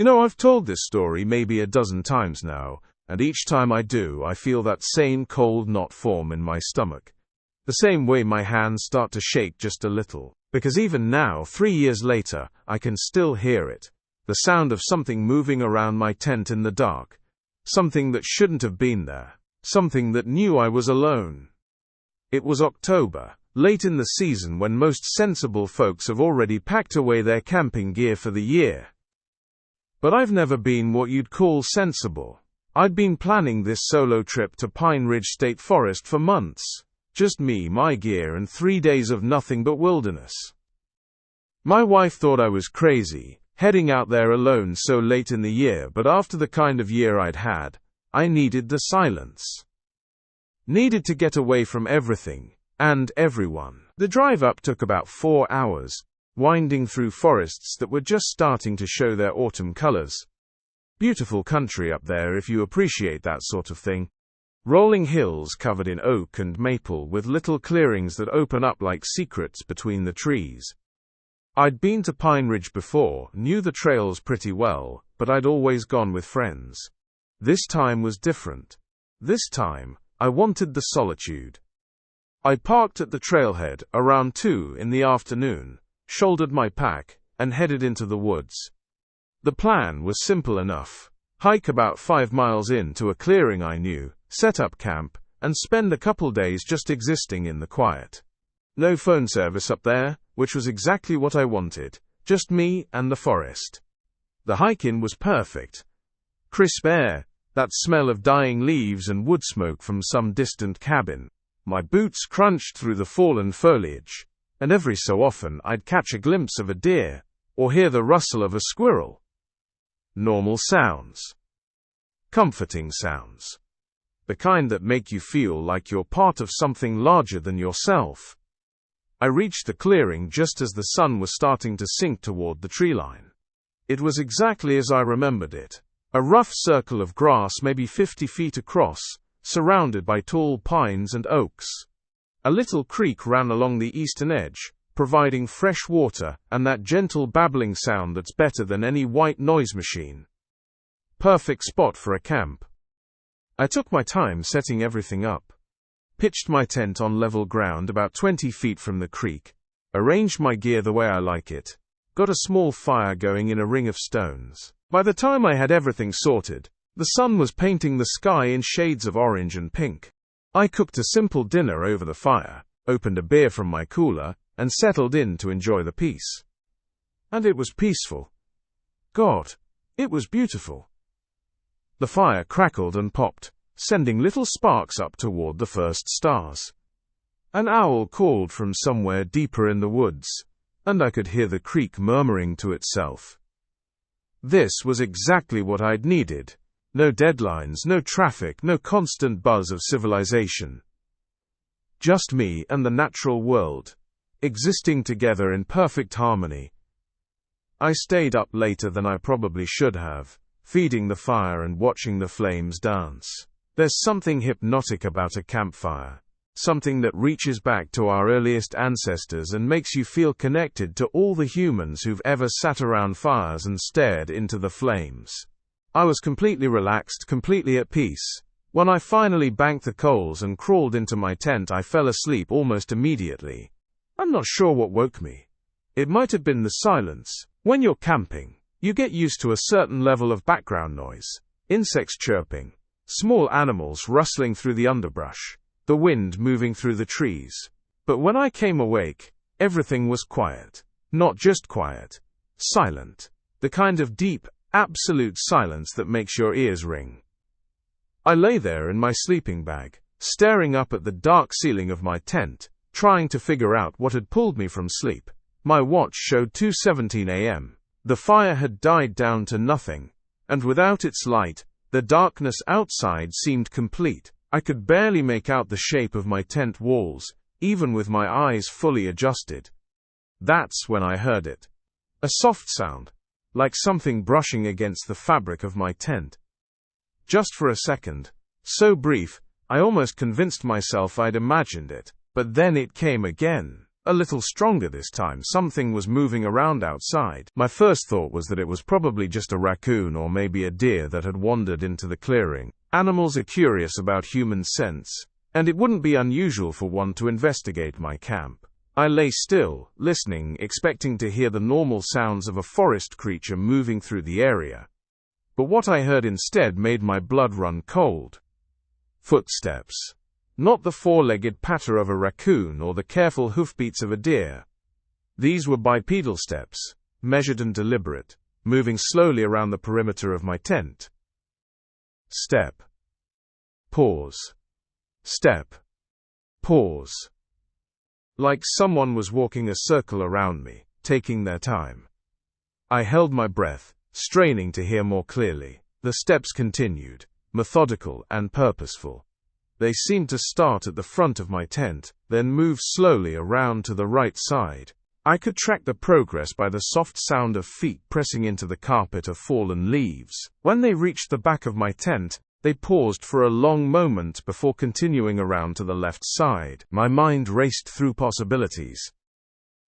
I've told this story maybe a dozen times now, and each time I do, I feel that same cold knot form in my stomach. The same way my hands start to shake just a little, because even now, 3 years later, I can still hear it. The sound of something moving around my tent in the dark. Something that shouldn't have been there. Something that knew I was alone. It was October, late in the season when most sensible folks have already packed away their camping gear for the year. But I've never been what you'd call sensible. I'd been planning this solo trip to Pine Ridge State Forest for months. Just me, my gear, and 3 days of nothing but wilderness. My wife thought I was crazy, heading out there alone so late in the year, but after the kind of year I'd had, I needed the silence. Needed to get away from everything, and everyone. The drive up took about 4 hours, winding through forests that were just starting to show their autumn colors. Beautiful country up there if you appreciate that sort of thing. Rolling hills covered in oak and maple with little clearings that open up like secrets between the trees. I'd been to Pine Ridge before, knew the trails pretty well, but I'd always gone with friends. This time was different. This time, I wanted the solitude. I parked at the trailhead around 2 in the afternoon, shouldered my pack, and headed into the woods. The plan was simple enough. Hike about 5 miles into a clearing I knew, set up camp, and spend a couple days just existing in the quiet. No phone service up there, which was exactly what I wanted, just me and the forest. The hike-in was perfect. Crisp air, that smell of dying leaves and wood smoke from some distant cabin. My boots crunched through the fallen foliage, and every so often I'd catch a glimpse of a deer, or hear the rustle of a squirrel. Normal sounds. Comforting sounds. The kind that make you feel like you're part of something larger than yourself. I reached the clearing just as the sun was starting to sink toward the treeline. It was exactly as I remembered it. A rough circle of grass maybe 50 feet across, surrounded by tall pines and oaks. A little creek ran along the eastern edge, providing fresh water and that gentle babbling sound that's better than any white noise machine. Perfect spot for a camp. I took my time setting everything up. Pitched my tent on level ground about 20 feet from the creek, arranged my gear the way I like it, got a small fire going in a ring of stones. By the time I had everything sorted, the sun was painting the sky in shades of orange and pink. I cooked a simple dinner over the fire, opened a beer from my cooler, and settled in to enjoy the peace. And it was peaceful. God, it was beautiful. The fire crackled and popped, sending little sparks up toward the first stars. An owl called from somewhere deeper in the woods, and I could hear the creek murmuring to itself. This was exactly what I'd needed. No deadlines, no traffic, no constant buzz of civilization. Just me and the natural world, existing together in perfect harmony. I stayed up later than I probably should have, feeding the fire and watching the flames dance. There's something hypnotic about a campfire, something that reaches back to our earliest ancestors and makes you feel connected to all the humans who've ever sat around fires and stared into the flames. I was completely relaxed, completely at peace. When I finally banked the coals and crawled into my tent, I fell asleep almost immediately. I'm not sure what woke me. It might have been the silence. When you're camping, you get used to a certain level of background noise. Insects chirping, small animals rustling through the underbrush, the wind moving through the trees. But when I came awake, everything was quiet. Not just quiet. Silent. The kind of deep, absolute silence that makes your ears ring. I lay there in my sleeping bag, staring up at the dark ceiling of my tent, trying to figure out what had pulled me from sleep. My watch showed 2:17 a.m. The fire had died down to nothing, and without its light, the darkness outside seemed complete. I could barely make out the shape of my tent walls, even with my eyes fully adjusted. That's when I heard it. A soft sound, like something brushing against the fabric of my tent. Just for a second, so brief, I almost convinced myself I'd imagined it, but then it came again. A little stronger this time. Something was moving around outside. My first thought was that it was probably just a raccoon or maybe a deer that had wandered into the clearing. Animals are curious about human scents, and it wouldn't be unusual for one to investigate my camp. I lay still, listening, expecting to hear the normal sounds of a forest creature moving through the area. But what I heard instead made my blood run cold. Footsteps. Not the four-legged patter of a raccoon or the careful hoofbeats of a deer. These were bipedal steps, measured and deliberate, moving slowly around the perimeter of my tent. Step. Pause. Step. Pause. Like someone was walking a circle around me, taking their time. I held my breath, straining to hear more clearly. The steps continued, methodical and purposeful. They seemed to start at the front of my tent, then move slowly around to the right side. I could track the progress by the soft sound of feet pressing into the carpet of fallen leaves. When they reached the back of my tent, they paused for a long moment before continuing around to the left side. My mind raced through possibilities.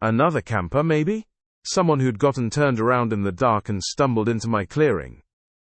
Another camper, maybe? Someone who'd gotten turned around in the dark and stumbled into my clearing.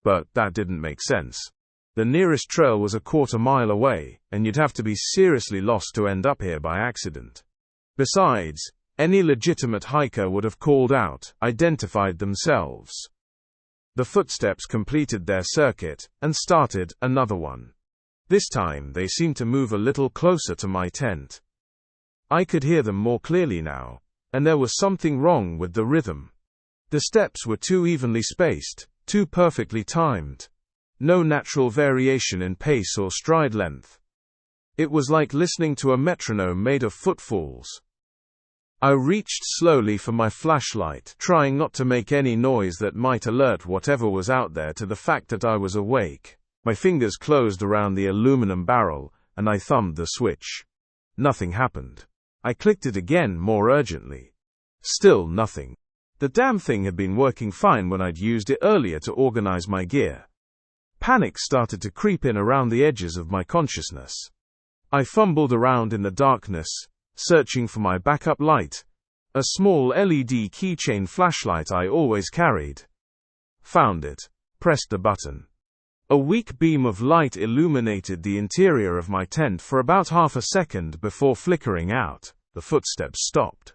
But that didn't make sense. The nearest trail was a quarter-mile away, and you'd have to be seriously lost to end up here by accident. Besides, any legitimate hiker would have called out, identified themselves. The footsteps completed their circuit, and started another one. This time they seemed to move a little closer to my tent. I could hear them more clearly now, and there was something wrong with the rhythm. The steps were too evenly spaced, too perfectly timed. No natural variation in pace or stride length. It was like listening to a metronome made of footfalls. I reached slowly for my flashlight, trying not to make any noise that might alert whatever was out there to the fact that I was awake. My fingers closed around the aluminum barrel, and I thumbed the switch. Nothing happened. I clicked it again more urgently. Still nothing. The damn thing had been working fine when I'd used it earlier to organize my gear. Panic started to creep in around the edges of my consciousness. I fumbled around in the darkness, searching for my backup light, a small LED keychain flashlight I always carried. Found it. Pressed the button. A weak beam of light illuminated the interior of my tent for about half a second before flickering out. The footsteps stopped.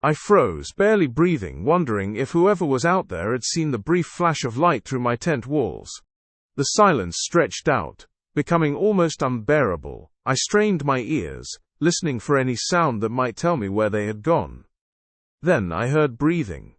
I froze, barely breathing, wondering if whoever was out there had seen the brief flash of light through my tent walls. The silence stretched out, becoming almost unbearable. I strained my ears, listening for any sound that might tell me where they had gone. Then I heard breathing.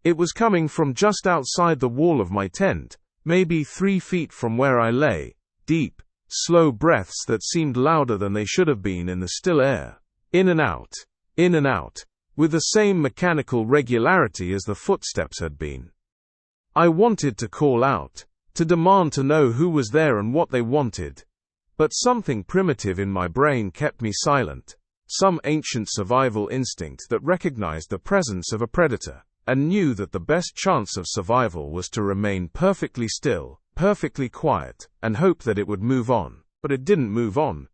It was coming from just outside the wall of my tent, maybe 3 feet from where I lay, deep, slow breaths that seemed louder than they should have been in the still air. In and out, with the same mechanical regularity as the footsteps had been. I wanted to call out, to demand to know who was there and what they wanted. But something primitive in my brain kept me silent, some ancient survival instinct that recognized the presence of a predator, and knew that the best chance of survival was to remain perfectly still, perfectly quiet, and hope that it would move on. But it didn't move on.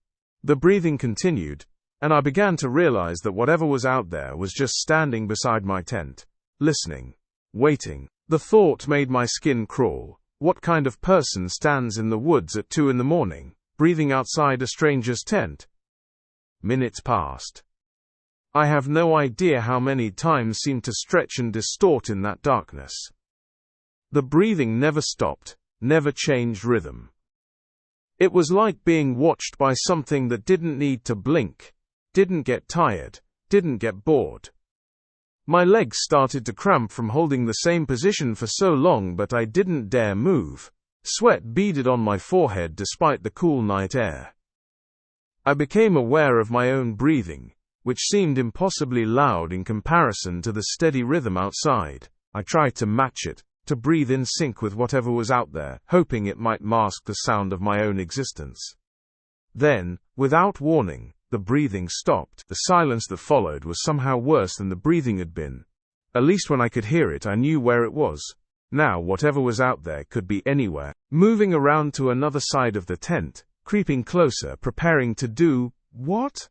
The breathing continued, and I began to realize that whatever was out there was just standing beside my tent, listening, waiting. The thought made my skin crawl. What kind of person stands in the woods at 2 a.m, breathing outside a stranger's tent? Minutes passed. I have no idea how many times seemed to stretch and distort in that darkness. The breathing never stopped, never changed rhythm. It was like being watched by something that didn't need to blink, didn't get tired, didn't get bored. My legs started to cramp from holding the same position for so long, but I didn't dare move. Sweat beaded on my forehead despite the cool night air. I became aware of my own breathing, which seemed impossibly loud in comparison to the steady rhythm outside. I tried to match it, to breathe in sync with whatever was out there, hoping it might mask the sound of my own existence. Then, without warning, the breathing stopped. The silence that followed was somehow worse than the breathing had been. At least when I could hear it, I knew where it was. Now whatever was out there could be anywhere, moving around to another side of the tent, creeping closer, preparing to do what?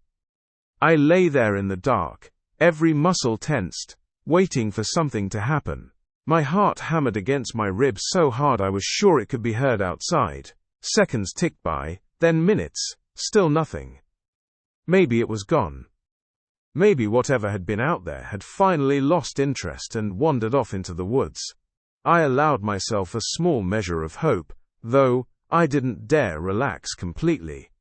I lay there in the dark, every muscle tensed, waiting for something to happen. My heart hammered against my ribs so hard I was sure it could be heard outside. Seconds ticked by, then minutes, still nothing. Maybe it was gone. Maybe whatever had been out there had finally lost interest and wandered off into the woods. I allowed myself a small measure of hope, though I didn't dare relax completely.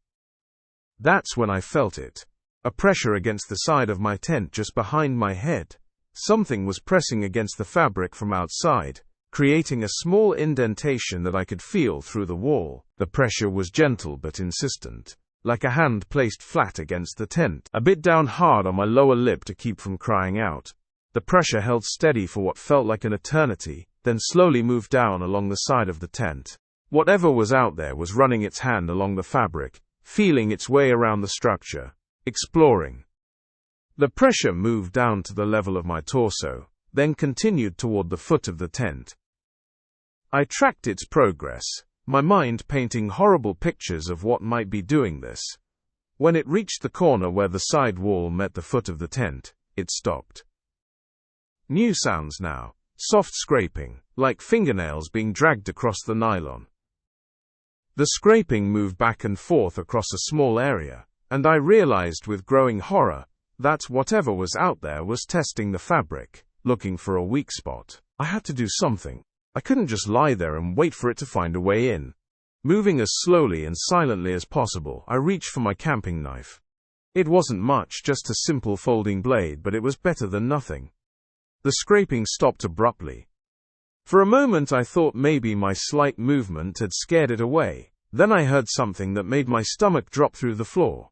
That's when I felt it. A pressure against the side of my tent just behind my head. Something was pressing against the fabric from outside, creating a small indentation that I could feel through the wall. The pressure was gentle but insistent, like a hand placed flat against the tent. A bit down hard on my lower lip to keep from crying out. The pressure held steady for what felt like an eternity, then slowly moved down along the side of the tent. Whatever was out there was running its hand along the fabric, feeling its way around the structure, exploring. The pressure moved down to the level of my torso, then continued toward the foot of the tent. I tracked its progress, my mind painting horrible pictures of what might be doing this. When it reached the corner where the side wall met the foot of the tent, it stopped. New sounds now, soft scraping, like fingernails being dragged across the nylon. The scraping moved back and forth across a small area, and I realized with growing horror that whatever was out there was testing the fabric, looking for a weak spot. I had to do something. I couldn't just lie there and wait for it to find a way in. Moving as slowly and silently as possible, I reached for my camping knife. It wasn't much, just a simple folding blade, but it was better than nothing. The scraping stopped abruptly. For a moment I thought maybe my slight movement had scared it away. Then I heard something that made my stomach drop through the floor.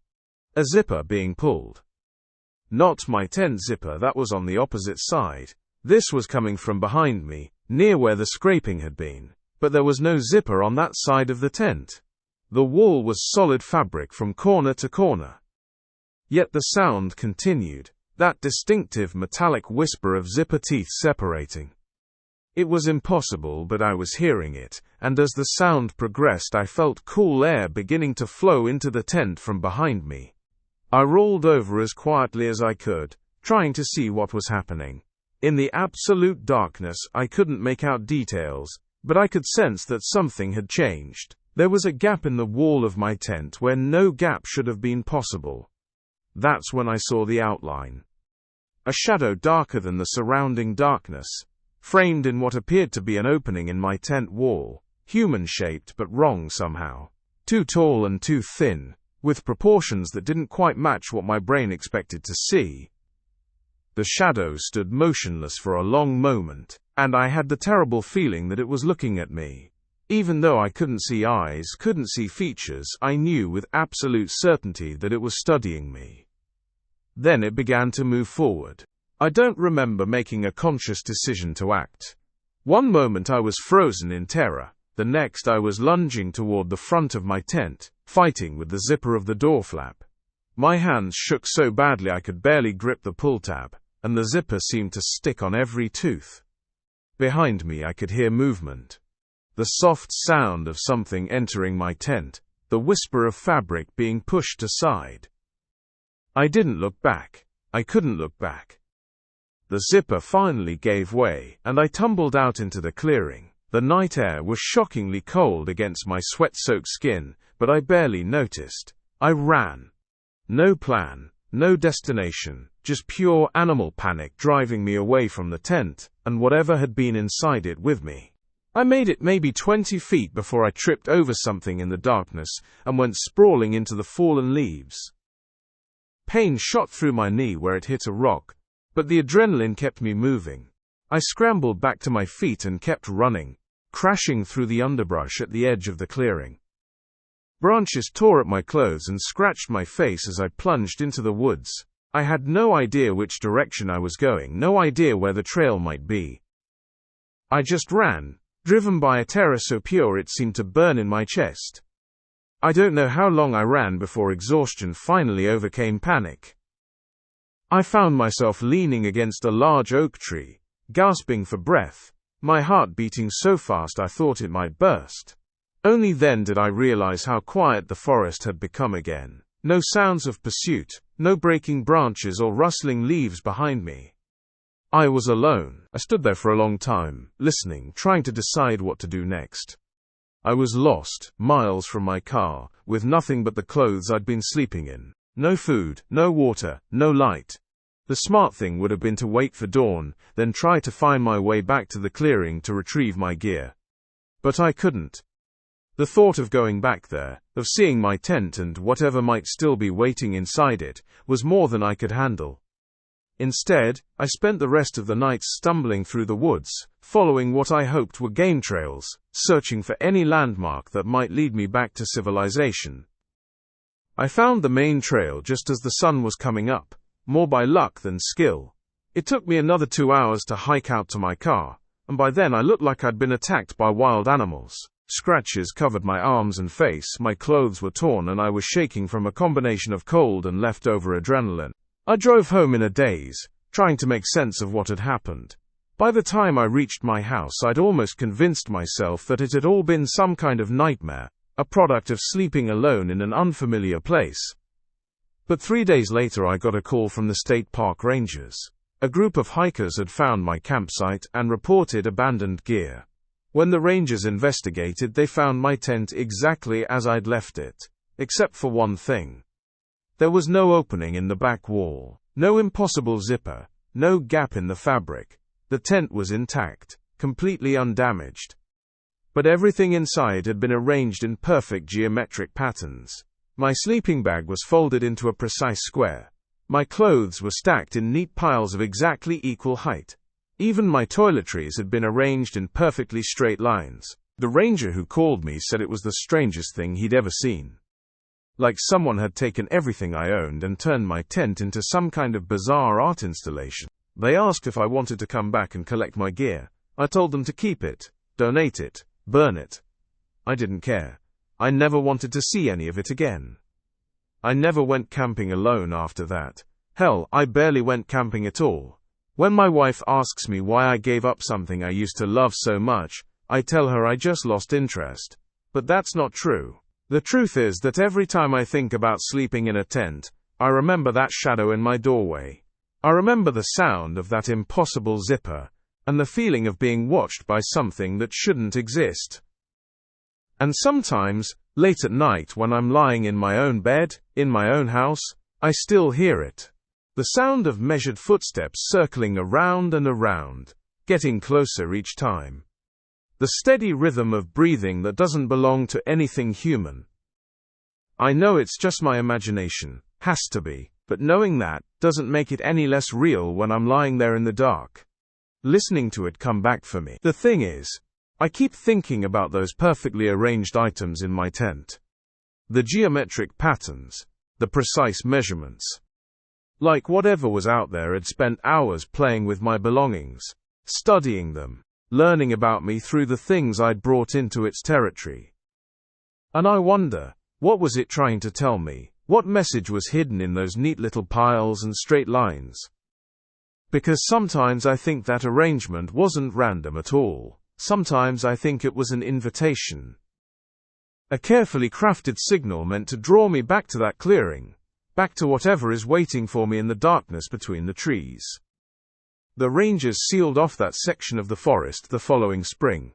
A zipper being pulled. Not my tent zipper, that was on the opposite side. This was coming from behind me, near where the scraping had been. But there was no zipper on that side of the tent. The wall was solid fabric from corner to corner. Yet the sound continued, that distinctive metallic whisper of zipper teeth separating. It was impossible, but I was hearing it, and as the sound progressed I felt cool air beginning to flow into the tent from behind me. I rolled over as quietly as I could, trying to see what was happening. In the absolute darkness I couldn't make out details, but I could sense that something had changed. There was a gap in the wall of my tent where no gap should have been possible. That's when I saw the outline. A shadow darker than the surrounding darkness, framed in what appeared to be an opening in my tent wall, human-shaped but wrong somehow. Too tall and too thin, with proportions that didn't quite match what my brain expected to see. The shadow stood motionless for a long moment, and I had the terrible feeling that it was looking at me. Even though I couldn't see eyes, couldn't see features, I knew with absolute certainty that it was studying me. Then it began to move forward. I don't remember making a conscious decision to act. One moment I was frozen in terror, the next I was lunging toward the front of my tent, fighting with the zipper of the door flap. My hands shook so badly I could barely grip the pull tab, and the zipper seemed to stick on every tooth. Behind me I could hear movement. The soft sound of something entering my tent, the whisper of fabric being pushed aside. I didn't look back. I couldn't look back. The zipper finally gave way, and I tumbled out into the clearing. The night air was shockingly cold against my sweat-soaked skin, but I barely noticed. I ran. No plan, no destination, just pure animal panic driving me away from the tent, and whatever had been inside it with me. I made it maybe 20 feet before I tripped over something in the darkness, and went sprawling into the fallen leaves. Pain shot through my knee where it hit a rock, but the adrenaline kept me moving. I scrambled back to my feet and kept running, crashing through the underbrush at the edge of the clearing. Branches tore at my clothes and scratched my face as I plunged into the woods. I had no idea which direction I was going, no idea where the trail might be. I just ran, driven by a terror so pure it seemed to burn in my chest. I don't know how long I ran before exhaustion finally overcame panic. I found myself leaning against a large oak tree, gasping for breath, my heart beating so fast I thought it might burst. Only then did I realize how quiet the forest had become again. No sounds of pursuit, no breaking branches or rustling leaves behind me. I was alone. I stood there for a long time, listening, trying to decide what to do next. I was lost, miles from my car, with nothing but the clothes I'd been sleeping in. No food, no water, no light. The smart thing would have been to wait for dawn, then try to find my way back to the clearing to retrieve my gear. But I couldn't. The thought of going back there, of seeing my tent and whatever might still be waiting inside it, was more than I could handle. Instead, I spent the rest of the night stumbling through the woods, following what I hoped were game trails, searching for any landmark that might lead me back to civilization. I found the main trail just as the sun was coming up, more by luck than skill. It took me another 2 hours to hike out to my car, and by then I looked like I'd been attacked by wild animals. Scratches covered my arms and face, my clothes were torn, and I was shaking from a combination of cold and leftover adrenaline. I drove home in a daze, trying to make sense of what had happened. By the time I reached my house, I'd almost convinced myself that it had all been some kind of nightmare, a product of sleeping alone in an unfamiliar place. But 3 days later I got a call from the state park rangers. A group of hikers had found my campsite and reported abandoned gear. When the rangers investigated, they found my tent exactly as I'd left it, except for one thing. There was no opening in the back wall, no impossible zipper, no gap in the fabric. The tent was intact, completely undamaged. But everything inside had been arranged in perfect geometric patterns. My sleeping bag was folded into a precise square. My clothes were stacked in neat piles of exactly equal height. Even my toiletries had been arranged in perfectly straight lines. The ranger who called me said it was the strangest thing he'd ever seen. Like someone had taken everything I owned and turned my tent into some kind of bizarre art installation. They asked if I wanted to come back and collect my gear. I told them to keep it, donate it, burn it. I didn't care. I never wanted to see any of it again. I never went camping alone after that. Hell, I barely went camping at all. When my wife asks me why I gave up something I used to love so much, I tell her I just lost interest. But that's not true. The truth is that every time I think about sleeping in a tent, I remember that shadow in my doorway. I remember the sound of that impossible zipper, and the feeling of being watched by something that shouldn't exist. And sometimes, late at night when I'm lying in my own bed, in my own house, I still hear it. The sound of measured footsteps circling around and around, getting closer each time. The steady rhythm of breathing that doesn't belong to anything human. I know it's just my imagination, has to be, but knowing that doesn't make it any less real when I'm lying there in the dark, listening to it come back for me. The thing is, I keep thinking about those perfectly arranged items in my tent. The geometric patterns, the precise measurements. Like whatever was out there had spent hours playing with my belongings, studying them, learning about me through the things I'd brought into its territory. And I wonder, what was it trying to tell me? What message was hidden in those neat little piles and straight lines? Because sometimes I think that arrangement wasn't random at all. Sometimes I think it was an invitation. A carefully crafted signal meant to draw me back to that clearing, back to whatever is waiting for me in the darkness between the trees. The rangers sealed off that section of the forest the following spring.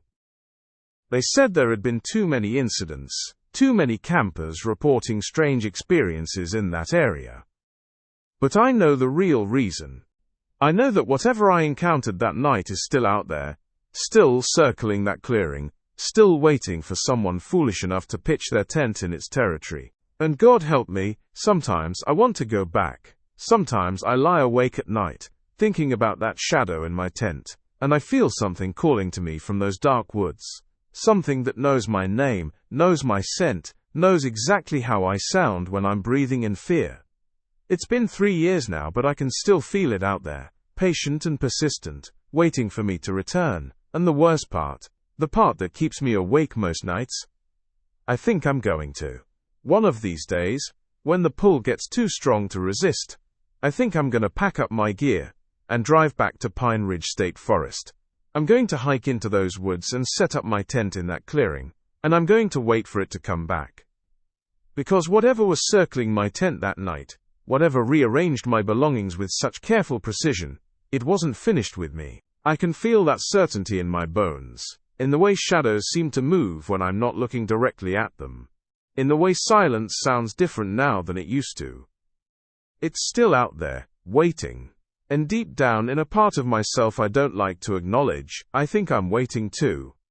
They said there had been too many incidents, too many campers reporting strange experiences in that area. But I know the real reason. I know that whatever I encountered that night is still out there, still circling that clearing, still waiting for someone foolish enough to pitch their tent in its territory. And God help me, sometimes I want to go back. Sometimes I lie awake at night, thinking about that shadow in my tent, and I feel something calling to me from those dark woods. Something that knows my name, knows my scent, knows exactly how I sound when I'm breathing in fear. It's been 3 years now, but I can still feel it out there, patient and persistent, waiting for me to return. And the worst part, the part that keeps me awake most nights? I think I'm going to. One of these days, when the pull gets too strong to resist, I think I'm going to pack up my gear and drive back to Pine Ridge State Forest. I'm going to hike into those woods and set up my tent in that clearing, and I'm going to wait for it to come back. Because whatever was circling my tent that night, whatever rearranged my belongings with such careful precision, it wasn't finished with me. I can feel that certainty in my bones, in the way shadows seem to move when I'm not looking directly at them, in the way silence sounds different now than it used to. It's still out there, waiting. And deep down in a part of myself I don't like to acknowledge, I think I'm waiting too.